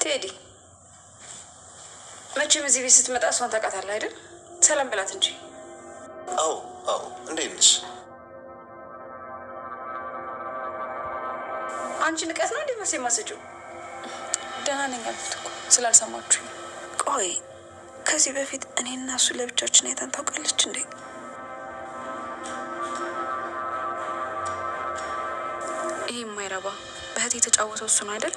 ቴዲ መቼም እዚህ ቤት ስትመጣ እሷን ታውቃታለህ አይደል? ሰላም ብላት እንጂ። አዎ እንዴት ነሽ? አንቺ ንቀት ነው እንዴ መስ የማሰጪው? ደህና ነኝ አልኩት እኮ ስላልሰማችሁ። ቆይ ከዚህ በፊት እኔና እሱ ለብቻችን አይተን ታውቃለች እንዴ? ይሄ የማይረባ በህት የተጫወተው እሱ ነው አይደል?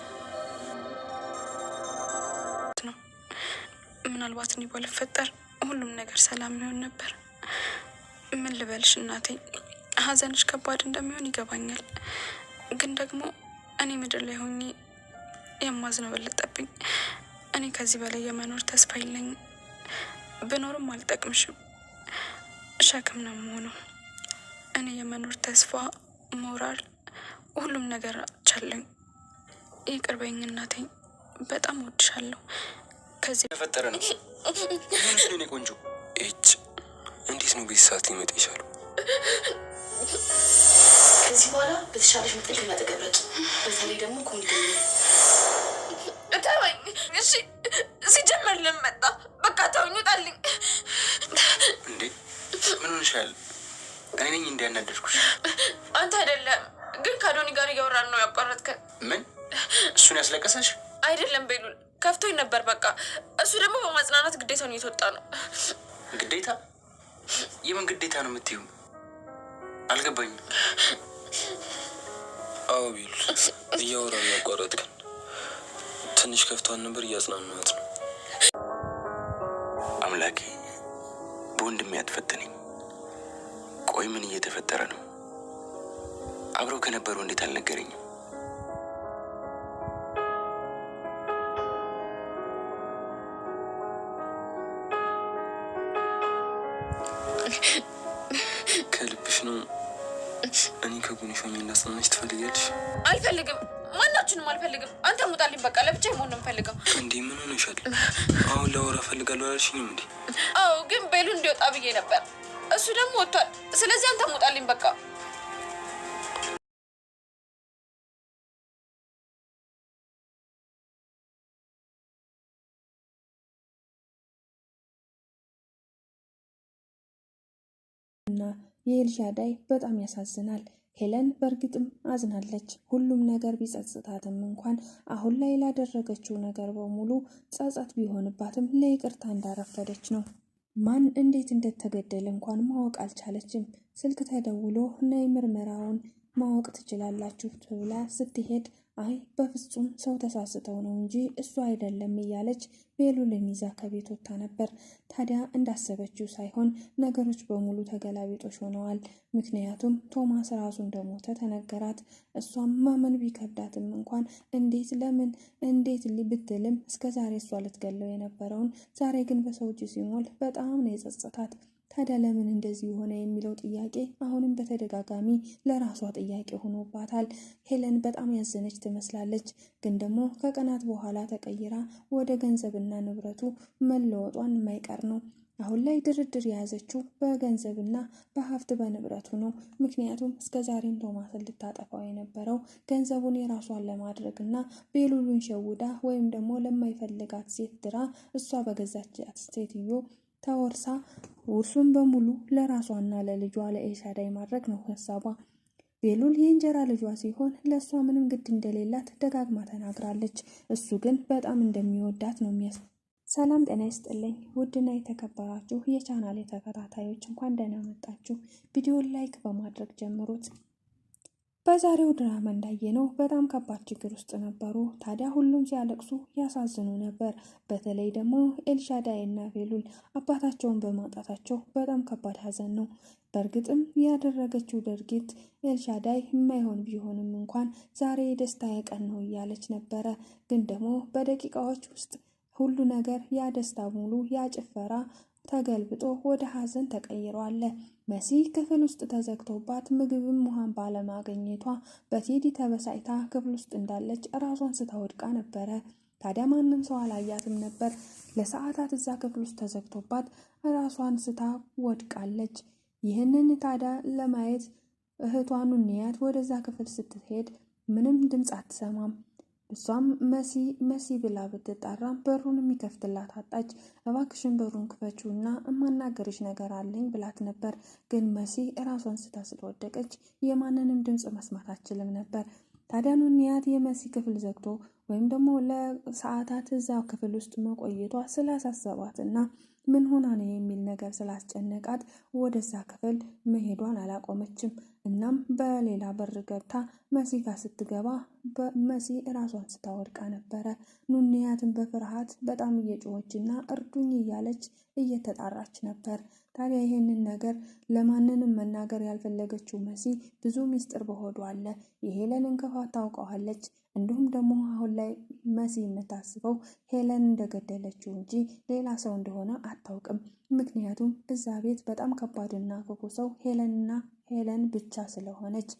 ምናልባት እኔ ባልፈጠር ሁሉም ነገር ሰላም ይሆን ነበር። ምን ልበልሽ እናቴ፣ ሀዘንሽ ከባድ እንደሚሆን ይገባኛል። ግን ደግሞ እኔ ምድር ላይ ሆኜ የማዝነው በለጠብኝ። እኔ ከዚህ በላይ የመኖር ተስፋ የለኝም። ብኖርም አልጠቅምሽም፣ ሸክም ነው የምሆነው። እኔ የመኖር ተስፋ፣ ሞራል፣ ሁሉም ነገር አቻለኝ። ይቅር በይኝ እናቴ፣ በጣም ወድሻለሁ። ከዚህ ተፈጠረ ነው ምንሽ ነው ቆንጆ? እንዴት ነው በዚህ ሰዓት ሊመጣ ይቻላል? ከዚህ በኋላ በተሻለሽ መጠን ከመጠገብረጭ በተለይ ደግሞ ኮንዶም እታወኝ። እሺ ሲጀመር ለመጣ በቃ ተውኝ፣ ውጣልኝ። እንዴ ምን ሆነሻል? እኔ ነኝ እንዲያናደድኩሽ? አንተ አይደለም ግን ከአዶኒ ጋር እያወራን ነው ያቋረጥከን። ምን እሱን ያስለቀሰሽ? አይደለም ቤሉል ከፍቶኝ ነበር። በቃ እሱ ደግሞ በማጽናናት ግዴታውን እየተወጣ ነው። ግዴታ? የምን ግዴታ ነው የምትይው? አልገባኝም። አዎ ቤሉል እያወራን ያቋረጥከን። ትንሽ ከፍቷን ነበር፣ እያጽናናት ነው። አምላኬ በወንድሜ አትፈትነኝ። ቆይ ምን እየተፈጠረ ነው? አብረው ከነበሩ እንዴት አልነገረኝም? ከልብሽ ነው? እኔ ከጎንሽ ሆኜ እንዳጽናናሽ ትፈልጊያለሽ? አልፈልግም፣ ማናችንም አልፈልግም። አንተ ሙጣልኝ በቃ። ለብቻዬ መሆን ነው የምፈልገው። እንዴ ምን ሆነሻል? አሁን ላወራ እፈልጋለሁ አላልሽኝም እንዴ? አዎ ግን ቤሉል እንዲወጣ ብዬ ነበር። እሱ ደግሞ ወጥቷል። ስለዚህ አንተ ሙጣልኝ በቃ። እና የኤልሻዳይ በጣም ያሳዝናል። ሄለን በእርግጥም አዝናለች። ሁሉም ነገር ቢጸጽታትም እንኳን አሁን ላይ ላደረገችው ነገር በሙሉ ጸጸት ቢሆንባትም ለይቅርታ እንዳረፈደች ነው። ማን እንዴት እንደተገደለ እንኳን ማወቅ አልቻለችም። ስልክ ተደውሎ ነይ ምርመራውን ማወቅ ትችላላችሁ ተብላ ስትሄድ አይ በፍጹም ሰው ተሳስተው ነው እንጂ እሱ አይደለም እያለች ቤሉልን ይዛ ከቤት ወጥታ ነበር። ታዲያ እንዳሰበችው ሳይሆን ነገሮች በሙሉ ተገላቢጦሽ ሆነዋል። ምክንያቱም ቶማስ ራሱ እንደሞተ ተነገራት። እሷም ማመን ቢከብዳትም እንኳን እንዴት ብትልም እስከዛሬ እሷ ልትገለው የነበረውን ዛሬ ግን በሰው እጅ ሲሞል በጣም ነው የጸጸታት። ታዲያ ለምን እንደዚህ ሆነ የሚለው ጥያቄ አሁንም በተደጋጋሚ ለራሷ ጥያቄ ሆኖባታል። ሄለን በጣም ያዘነች ትመስላለች፣ ግን ደግሞ ከቀናት በኋላ ተቀይራ ወደ ገንዘብና ንብረቱ መለወጧን የማይቀር ነው። አሁን ላይ ድርድር የያዘችው በገንዘብና በሀብት በንብረቱ ነው። ምክንያቱም እስከዛሬም ቶማስን ልታጠፋው የነበረው ገንዘቡን የራሷን ለማድረግና ቤሉልን ሸውዳ ወይም ደግሞ ለማይፈልጋት ሴት ድራ እሷ በገዛቻት ሴትዮ ተወርሳ ውርሱን በሙሉ ለራሷና ለልጇ ለኤልሻዳይ ማድረግ ነው ሀሳቧ። ቤሉል የእንጀራ ልጇ ሲሆን ለእሷ ምንም ግድ እንደሌላት ደጋግማ ተናግራለች። እሱ ግን በጣም እንደሚወዳት ነው ሰላም ጤና ይስጥልኝ ውድና የተከበራችሁ የቻናሌ ተከታታዮች እንኳን ደህና መጣችሁ። ቪዲዮን ላይክ በማድረግ ጀምሩት። በዛሬው ድራማ እንዳየነው በጣም ከባድ ችግር ውስጥ ነበሩ። ታዲያ ሁሉም ሲያለቅሱ ያሳዝኑ ነበር። በተለይ ደግሞ ኤልሻዳይ እና ቤሉል አባታቸውን በማጣታቸው በጣም ከባድ ሀዘን ነው። በእርግጥም ያደረገችው ድርጊት ኤልሻዳይ የማይሆን ቢሆንም እንኳን ዛሬ የደስታ ቀን ነው እያለች ነበረ። ግን ደግሞ በደቂቃዎች ውስጥ ሁሉ ነገር ያ ደስታ ሙሉ ያ ጭፈራ ተገልብጦ ወደ ሀዘን ተቀይሯል። መሲ ክፍል ውስጥ ተዘግቶባት ምግብም ውሃን ባለማግኘቷ በቴዲ ተበሳይታ ክፍል ውስጥ እንዳለች ራሷን ስታወድቃ ነበረ። ታዲያ ማንም ሰው አላያትም ነበር። ለሰዓታት እዛ ክፍል ውስጥ ተዘግቶባት ራሷን ስታ ወድቃለች። ይህንን ታዲያ ለማየት እህቷን ኑንያት ወደዛ ክፍል ስትሄድ ምንም ድምፅ አትሰማም። እሷም መሲ ብላ ብትጣራም በሩን የሚከፍትላት አጣች። እባክሽን በሩን ክፈችውና እማናገርሽ ነገር አለኝ ብላት ነበር። ግን መሲ እራሷን ስታ ስለወደቀች የማንንም ድምፅ መስማት አትችልም ነበር። ታዲያ ኑንያት የመሲ ክፍል ዘግቶ ወይም ደግሞ ለሰዓታት እዛ ክፍል ውስጥ መቆየቷ ስላሳሰባትና ምን ሆና ነው የሚል ነገር ስላስጨነቃት ወደዛ ክፍል መሄዷን አላቆመችም። እናም በሌላ በር ገብታ መሲ ጋር ስትገባ መሲ እራሷን ስታወድቃ ነበረ። ኑንያትን በፍርሃት በጣም እየጮኸችና እርዱኝ እያለች እየተጣራች ነበር። ታዲያ ይሄንን ነገር ለማንንም መናገር ያልፈለገችው መሲ ብዙ ሚስጥር በሆዷ አለ። የሄለንን ክፋት ታውቀዋለች። እንዲሁም ደግሞ አሁን ላይ መሲ የምታስበው ሄለን እንደገደለችው እንጂ ሌላ ሰው እንደሆነ አታውቅም። ምክንያቱም እዛ ቤት በጣም ከባድና ክፉ ሰው ሄለን ብቻ ስለሆነች።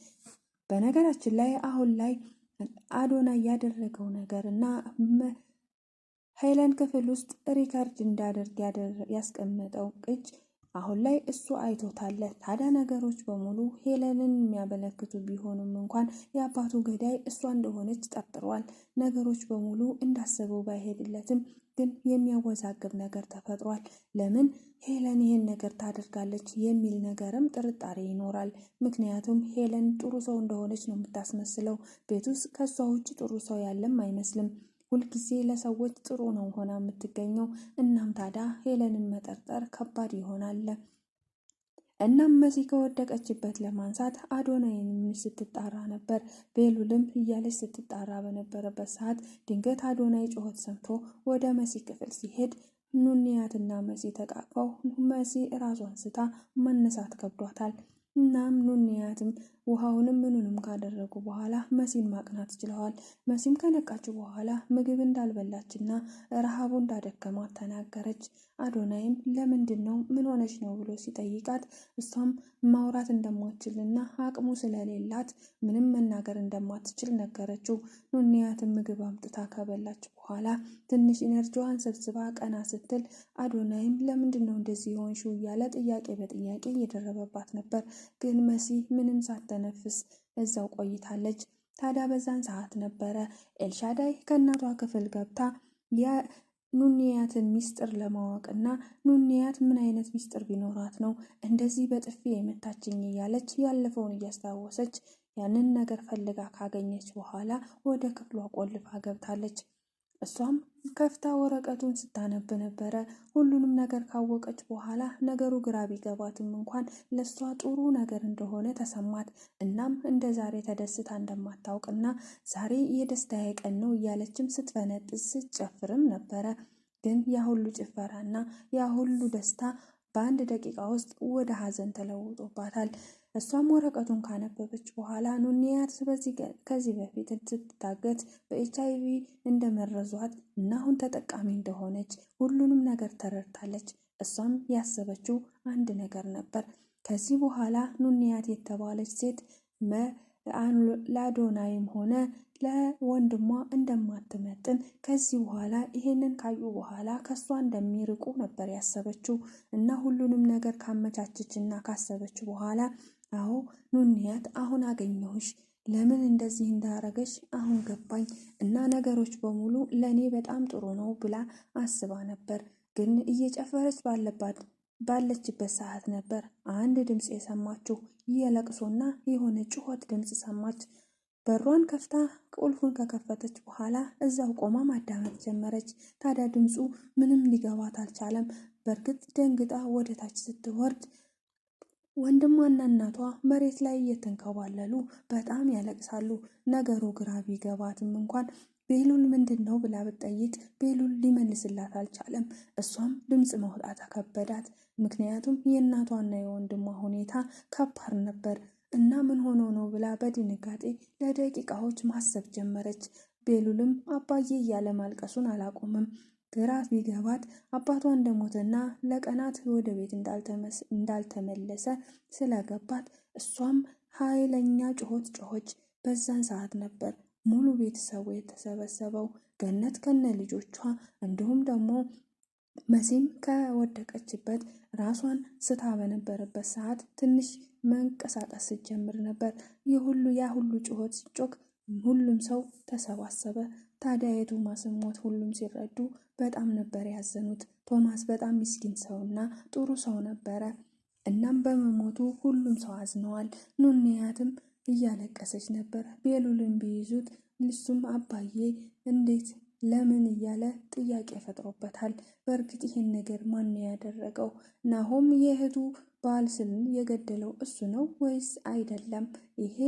በነገራችን ላይ አሁን ላይ አዶናይ ያደረገው ነገር እና ሄለን ክፍል ውስጥ ሪከርድ እንዳደርግ ያስቀመጠው ቅጅ አሁን ላይ እሱ አይቶታል። ታዲያ ነገሮች በሙሉ ሄለንን የሚያመለክቱ ቢሆኑም እንኳን የአባቱ ገዳይ እሷ እንደሆነች ጠርጥሯል። ነገሮች በሙሉ እንዳሰበው ባይሄድለትም ግን የሚያወዛግብ ነገር ተፈጥሯል። ለምን ሄለን ይሄን ነገር ታደርጋለች የሚል ነገርም ጥርጣሬ ይኖራል። ምክንያቱም ሄለን ጥሩ ሰው እንደሆነች ነው የምታስመስለው። ቤት ውስጥ ከሷ ውጭ ጥሩ ሰው ያለም አይመስልም። ሁልጊዜ ለሰዎች ጥሩ ነው ሆና የምትገኘው። እናም ታዲያ ሄለንን መጠርጠር ከባድ ይሆናል። እናም መሲ ከወደቀችበት ለማንሳት አዶናይን ስትጣራ ነበር። ቤሉልም እያለች ስትጣራ በነበረበት ሰዓት ድንገት አዶናይ ጩኸት ሰምቶ ወደ መሲ ክፍል ሲሄድ ኑንያትና መሲ ተቃቅፈው መሲ እራሷን ስታ መነሳት ከብዷታል። እናም ኑንያትም ውሃውንም ምኑንም ካደረጉ በኋላ መሲን ማቅናት ችለዋል። መሲም ከነቃች በኋላ ምግብ እንዳልበላችና ረሃቡ እንዳደከማት ተናገረች። አዶናይም ለምንድን ነው ምን ሆነች ነው ብሎ ሲጠይቃት እሷም ማውራት እንደማትችልና አቅሙ ስለሌላት ምንም መናገር እንደማትችል ነገረችው። ኑንያትም ምግብ አምጥታ ከበላች በኋላ ትንሽ ኢነርጂዋን ሰብስባ ቀና ስትል አዶናይም ለምንድን ነው እንደዚህ ሆንሽው እያለ ጥያቄ በጥያቄ እየደረበባት ነበር። ግን መሲ ምንም ሳትተነፍስ እዛው ቆይታለች። ታዲያ በዛን ሰዓት ነበረ ኤልሻዳይ ከእናቷ ክፍል ገብታ የኑንያትን ሚስጥር ለማወቅና ኑንያት ምን አይነት ሚስጥር ቢኖራት ነው እንደዚህ በጥፊ የመታችኝ እያለች ያለፈውን እያስታወሰች ያንን ነገር ፈልጋ ካገኘች በኋላ ወደ ክፍሏ ቆልፋ ገብታለች። እሷም ከፍታ ወረቀቱን ስታነብ ነበረ። ሁሉንም ነገር ካወቀች በኋላ ነገሩ ግራ ቢገባትም እንኳን ለሷ ጥሩ ነገር እንደሆነ ተሰማት። እናም እንደ ዛሬ ተደስታ እንደማታውቅና ዛሬ የደስታዬ ቀን ነው እያለችም ስትፈነጥስ ስትጨፍርም ነበረ። ግን ያ ሁሉ ጭፈራና ያ ሁሉ ደስታ በአንድ ደቂቃ ውስጥ ወደ ሀዘን ተለውጦባታል። እሷም ወረቀቱን ካነበበች በኋላ ኑንያት ከዚህ በፊት ስትታገት በኤችአይቪ እንደመረዟት እና አሁን ተጠቃሚ እንደሆነች ሁሉንም ነገር ተረድታለች። እሷም ያሰበችው አንድ ነገር ነበር። ከዚህ በኋላ ኑንያት የተባለች ሴት ለአዶናይም ሆነ ለወንድሟ እንደማትመጥን ከዚህ በኋላ ይሄንን ካዩ በኋላ ከሷ እንደሚርቁ ነበር ያሰበችው እና ሁሉንም ነገር ካመቻቸች እና ካሰበች በኋላ አዎ ኑንያት አሁን አገኘሁሽ፣ ለምን እንደዚህ እንዳረገሽ አሁን ገባኝ እና ነገሮች በሙሉ ለኔ በጣም ጥሩ ነው ብላ አስባ ነበር። ግን እየጨፈረች ባለችበት ሰዓት ነበር አንድ ድምፅ የሰማችው። የለቅሶና የሆነ ጩኸት ድምፅ ሰማች። በሯን ከፍታ ቁልፉን ከከፈተች በኋላ እዛው ቆማ ማዳመጥ ጀመረች። ታዲያ ድምፁ ምንም ሊገባት አልቻለም። በእርግጥ ደንግጣ ወደ ታች ስትወርድ ወንድሟና እናቷ መሬት ላይ እየተንከባለሉ በጣም ያለቅሳሉ። ነገሩ ግራ ቢገባትም እንኳን ቤሉል ምንድን ነው ብላ ብትጠይቅ ቤሉል ሊመልስላት አልቻለም። እሷም ድምፅ ማውጣት ከበዳት። ምክንያቱም የእናቷና የወንድሟ ሁኔታ ከባድ ነበር እና ምን ሆኖ ነው ብላ በድንጋጤ ለደቂቃዎች ማሰብ ጀመረች። ቤሉልም አባዬ እያለ ማልቀሱን አላቆመም። ግራ ቢገባት አባቷ እንደሞተና ለቀናት ወደ ቤት እንዳልተመለሰ ስለገባት እሷም ኃይለኛ ጩኸት ጮኸች። በዛን ሰዓት ነበር ሙሉ ቤተሰቡ የተሰበሰበው። ገነት ከነ ልጆቿ እንዲሁም ደግሞ መሲም ከወደቀችበት ራሷን ስታ በነበረበት ሰዓት ትንሽ መንቀሳቀስ ስትጀምር ነበር። ያ ሁሉ ጩኸት ሲጮክ ሁሉም ሰው ተሰባሰበ። ታዲያ የቶማስን ሞት ሁሉም ሲረዱ በጣም ነበር ያዘኑት። ቶማስ በጣም ምስኪን ሰውና ጥሩ ሰው ነበረ። እናም በመሞቱ ሁሉም ሰው አዝነዋል። ኑንያትም እያለቀሰች ነበር። ቤሉልን ቢይዙት እሱም አባዬ እንዴት ለምን እያለ ጥያቄ ፈጥሮበታል። በእርግጥ ይህን ነገር ማን ያደረገው? ናሆም የእህቱ ባል ስልን የገደለው እሱ ነው ወይስ አይደለም? ይሄ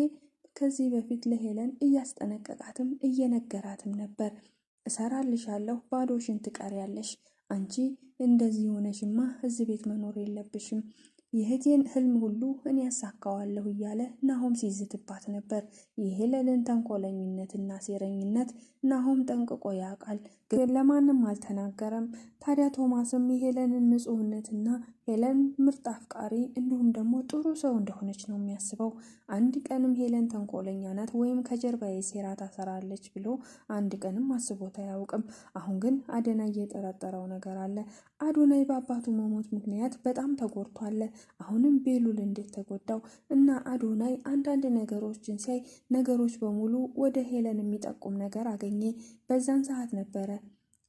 ከዚህ በፊት ለሄለን እያስጠነቀቃትም እየነገራትም ነበር። እሰራልሻለሁ፣ ባዶሽን ትቀሪያለሽ። አንቺ እንደዚህ ሆነሽማ እዚህ ቤት መኖር የለብሽም። የእህቴን ህልም ሁሉ እኔ ያሳካዋለሁ እያለ ናሆም ሲዝትባት ነበር። የሄለንን ተንኮለኝነትና ሴረኝነት ናሆም ጠንቅቆ ያውቃል፣ ግን ለማንም አልተናገረም። ታዲያ ቶማስም የሄለንን ንጹህነትና ሄለን ምርጥ አፍቃሪ እንዲሁም ደግሞ ጥሩ ሰው እንደሆነች ነው የሚያስበው። አንድ ቀንም ሄለን ተንኮለኛ ናት ወይም ከጀርባዬ ሴራ ታሰራለች ብሎ አንድ ቀንም አስቦት አያውቅም። አሁን ግን አዶናይ እየጠረጠረው ነገር አለ። አዶናይ በአባቱ መሞት ምክንያት በጣም ተጎድቷል። አሁንም ቤሉል እንዴት ተጎዳው እና አዶናይ አንዳንድ ነገሮችን ሲያይ ነገሮች በሙሉ ወደ ሄለን የሚጠቁም ነገር አገኘ። በዛን ሰዓት ነበረ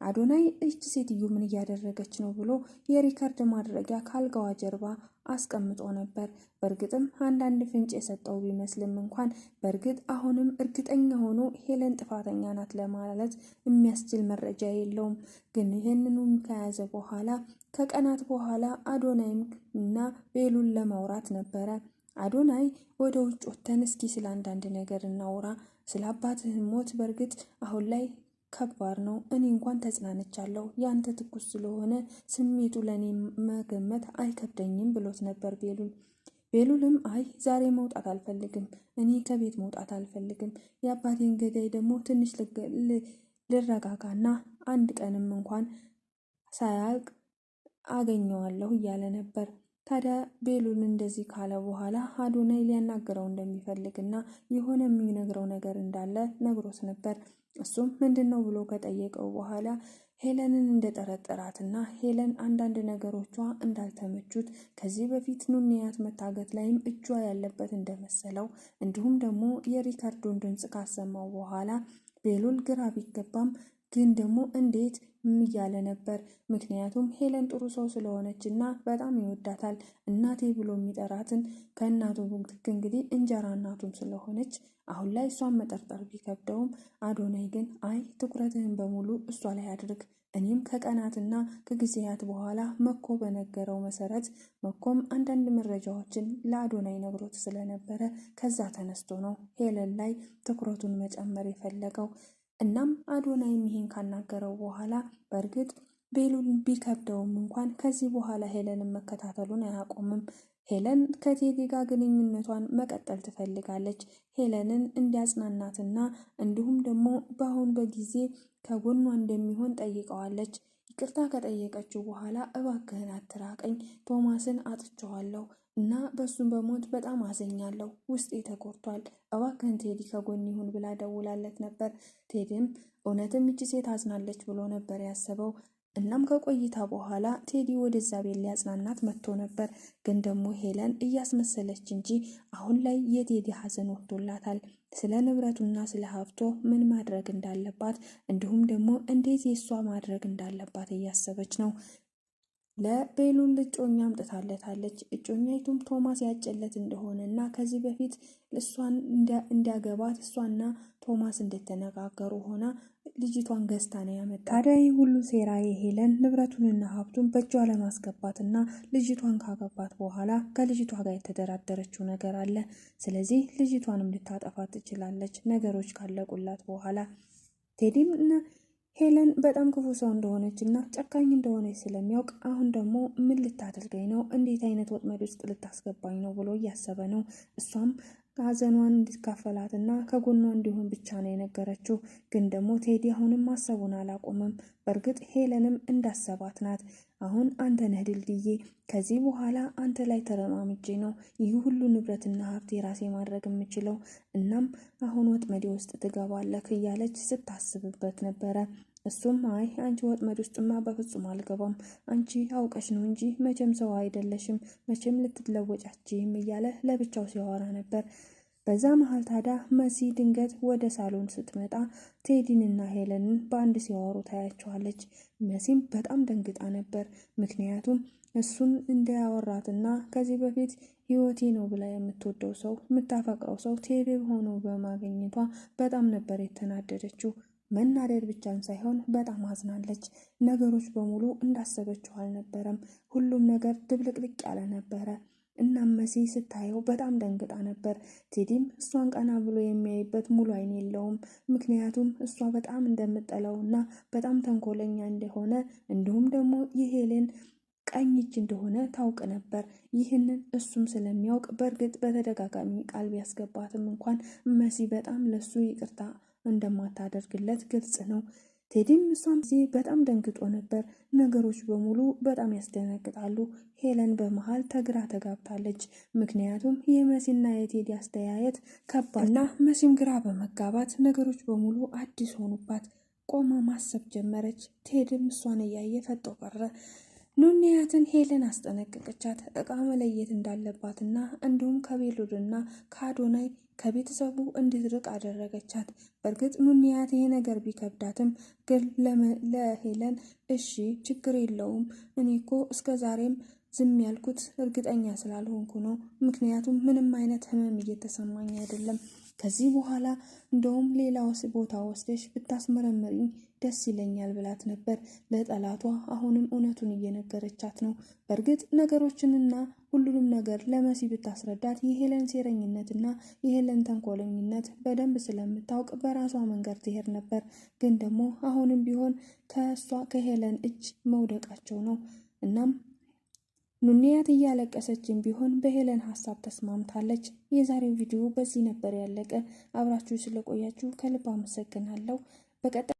አዶናይ እች ሴትዮ ምን እያደረገች ነው ብሎ የሪከርድ ማድረጊያ ካልጋዋ ጀርባ አስቀምጦ ነበር። በእርግጥም አንዳንድ ፍንጭ የሰጠው ቢመስልም እንኳን በእርግጥ አሁንም እርግጠኛ ሆኖ ሄለን ጥፋተኛ ናት ለማለት የሚያስችል መረጃ የለውም። ግን ይህንኑም ከያዘ በኋላ ከቀናት በኋላ አዶናይም እና ቤሉል ለማውራት ነበረ። አዶናይ ወደ ውጭ ወተን እስኪ ስለ አንዳንድ ነገር እናውራ፣ ስለ አባትህ ሞት በእርግጥ አሁን ላይ ከባድ ነው። እኔ እንኳን ተጽናንቻለሁ፣ ያንተ ትኩስ ስለሆነ ስሜቱ ለእኔ መገመት አይከብደኝም ብሎት ነበር ቤሉል። ቤሉልም አይ ዛሬ መውጣት አልፈልግም፣ እኔ ከቤት መውጣት አልፈልግም፣ የአባቴን ገዳይ ደግሞ ትንሽ ልረጋጋና አንድ ቀንም እንኳን ሳያልቅ አገኘዋለሁ እያለ ነበር። ታዲያ ቤሉል እንደዚህ ካለ በኋላ አዶናይ ሊያናግረው እንደሚፈልግና የሆነ የሚነግረው ነገር እንዳለ ነግሮት ነበር። እሱም ምንድን ነው ብሎ ከጠየቀው በኋላ ሄለንን እንደጠረጠራትና ሄለን አንዳንድ ነገሮቿ እንዳልተመቹት ከዚህ በፊት ኑንያት መታገት ላይም እጇ ያለበት እንደመሰለው እንዲሁም ደግሞ የሪካርዶን ድምፅ ካሰማው በኋላ ቤሉል ግራ ቢገባም ግን ደግሞ እንዴት እያለ ነበር። ምክንያቱም ሄለን ጥሩ ሰው ስለሆነች እና በጣም ይወዳታል። እናቴ ብሎ የሚጠራትን ከእናቱ ብትክ እንግዲህ እንጀራ እናቱም ስለሆነች አሁን ላይ እሷን መጠርጠር ቢከብደውም አዶናይ ግን አይ ትኩረትህን በሙሉ እሷ ላይ አድርግ፣ እኔም ከቀናትና ከጊዜያት በኋላ መኮ በነገረው መሰረት መኮም አንዳንድ መረጃዎችን ለአዶናይ ነግሮት ስለነበረ ከዛ ተነስቶ ነው ሄለን ላይ ትኩረቱን መጨመር የፈለገው። እናም አዶናይም ይሄን ካናገረው በኋላ በእርግጥ ቤሉል ቢከብደውም እንኳን ከዚህ በኋላ ሄለንን መከታተሉን አያቆምም። ሄለን ከቴዲ ጋር ግንኙነቷን መቀጠል ትፈልጋለች። ሄለንን እንዲያጽናናትና እንዲሁም ደግሞ በአሁን በጊዜ ከጎኗ እንደሚሆን ጠይቀዋለች። ይቅርታ ከጠየቀችው በኋላ እባክህን አትራቀኝ፣ ቶማስን አጥቼዋለሁ እና በሱም በሞት በጣም አዘኛለሁ፣ ውስጤ ተጎድቷል፣ እባክህን ቴዲ ከጎን ይሁን ብላ ደውላለት ነበር። ቴዲም እውነትም ይቺ ሴት አዝናለች ብሎ ነበር ያሰበው። እናም ከቆይታ በኋላ ቴዲ ወደዛ ቤት ሊያጽናናት መጥቶ ነበር። ግን ደግሞ ሄለን እያስመሰለች እንጂ አሁን ላይ የቴዲ ሐዘን ወጥቶላታል። ስለ ንብረቱና ስለ ሀብቶ ምን ማድረግ እንዳለባት እንዲሁም ደግሞ እንዴት የሷ ማድረግ እንዳለባት እያሰበች ነው። ለቤሉል እጮኛ አምጥታለታለች። እጮኛይቱም ቶማስ ያጨለት እንደሆነ እና ከዚህ በፊት እሷን እንዲያገባት እሷና ቶማስ እንደተነጋገሩ ሆና ልጅቷን ገዝታ ነው ያመጣ። ታዲያ ይህ ሁሉ ሴራ የሄለን ንብረቱንና ሀብቱን በእጇ ለማስገባትና ልጅቷን ካገባት በኋላ ከልጅቷ ጋር የተደራደረችው ነገር አለ። ስለዚህ ልጅቷንም ልታጠፋት ትችላለች ነገሮች ካለቁላት በኋላ። ቴዲም ሄለን በጣም ክፉ ሰው እንደሆነች እና ጨካኝ እንደሆነች ስለሚያውቅ አሁን ደግሞ ምን ልታደርገኝ ነው? እንዴት አይነት ወጥመድ ውስጥ ልታስገባኝ ነው ብሎ እያሰበ ነው። እሷም ሀዘኗን እንድትካፈላትና ከጎኗ እንዲሆን ብቻ ነው የነገረችው። ግን ደግሞ ቴዲ አሁንም ማሰቡን አላቆመም። በእርግጥ ሄለንም እንዳሰባት ናት። አሁን አንተ ነህ ድልድዬ፣ ከዚህ በኋላ አንተ ላይ ተረማምጄ ነው ይህ ሁሉ ንብረትና ሀብት የራሴ ማድረግ የምችለው። እናም አሁን ወጥመዴ ውስጥ ትገባለህ እያለች ስታስብበት ነበረ። እሱም አይ አንቺ ወጥመድ ውስጥማ በፍጹም አልገባም፣ አንቺ አውቀሽ ነው እንጂ መቼም ሰው አይደለሽም፣ መቼም ልትለወጫችም እያለ ለብቻው ሲያወራ ነበር። በዛ መሀል ታዲያ መሲ ድንገት ወደ ሳሎን ስትመጣ ቴዲንና ሄለንን በአንድ ሲያወሩ ታያቸዋለች። መሲም በጣም ደንግጣ ነበር። ምክንያቱም እሱን እንዳያወራትና ከዚህ በፊት ህይወቴ ነው ብላ የምትወደው ሰው የምታፈቅረው ሰው ቴዲ ሆኖ በማግኘቷ በጣም ነበር የተናደደችው። መናደድ ብቻም ሳይሆን በጣም አዝናለች። ነገሮች በሙሉ እንዳሰበችው አልነበረም። ሁሉም ነገር ድብልቅልቅ ያለ ነበረ። እናም መሲ ስታየው በጣም ደንግጣ ነበር። ቴዲም እሷን ቀና ብሎ የሚያይበት ሙሉ አይን የለውም። ምክንያቱም እሷ በጣም እንደምጠላውና በጣም ተንኮለኛ እንደሆነ እንዲሁም ደግሞ የሄለን ቀኝ እጅ እንደሆነ ታውቅ ነበር። ይህንን እሱም ስለሚያውቅ በእርግጥ በተደጋጋሚ ቃል ቢያስገባትም እንኳን መሲ በጣም ለሱ ይቅርታ እንደማታደርግለት ግልጽ ነው። ቴዲም እሷም ጊዜ በጣም ደንግጦ ነበር። ነገሮች በሙሉ በጣም ያስደነግጣሉ። ሄለን በመሃል ተግራ ተጋብታለች። ምክንያቱም የመሲና የቴዲ አስተያየት ከባድና መሲም ግራ በመጋባት ነገሮች በሙሉ አዲስ ሆኑባት። ቆማ ማሰብ ጀመረች። ቴዲም እሷን እያየ ፈጦ ቀረ። ኑንያትን ሄለን አስጠነቀቀቻት። እቃ መለየት እንዳለባትና እንዲሁም ከቤሉልና ከአዶናይ ከቤተሰቡ እንድትርቅ አደረገቻት። በእርግጥ ኑንያት ይሄ ነገር ቢከብዳትም ግን ለሄለን እሺ ችግር የለውም እኔ እኮ እስከ ዛሬም ዝም ያልኩት እርግጠኛ ስላልሆንኩ ነው። ምክንያቱም ምንም አይነት ህመም እየተሰማኝ አይደለም። ከዚህ በኋላ እንደውም ሌላ ቦታ ወስደሽ ብታስመረምሪኝ ደስ ይለኛል ብላት ነበር። ለጠላቷ አሁንም እውነቱን እየነገረቻት ነው። በእርግጥ ነገሮችንና ሁሉንም ነገር ለመሲ ብታስረዳት የሄለን ሴረኝነትና የሄለን ተንኮለኝነት በደንብ ስለምታውቅ በራሷ መንገድ ትሄድ ነበር። ግን ደግሞ አሁንም ቢሆን ከእሷ ከሄለን እጅ መውደቃቸው ነው። እናም ኑንያት እያለቀሰችን ቢሆን በሄለን ሀሳብ ተስማምታለች። የዛሬው ቪዲዮ በዚህ ነበር ያለቀ። አብራችሁ ስለቆያችሁ ከልብ አመሰግናለሁ። በቀጣይ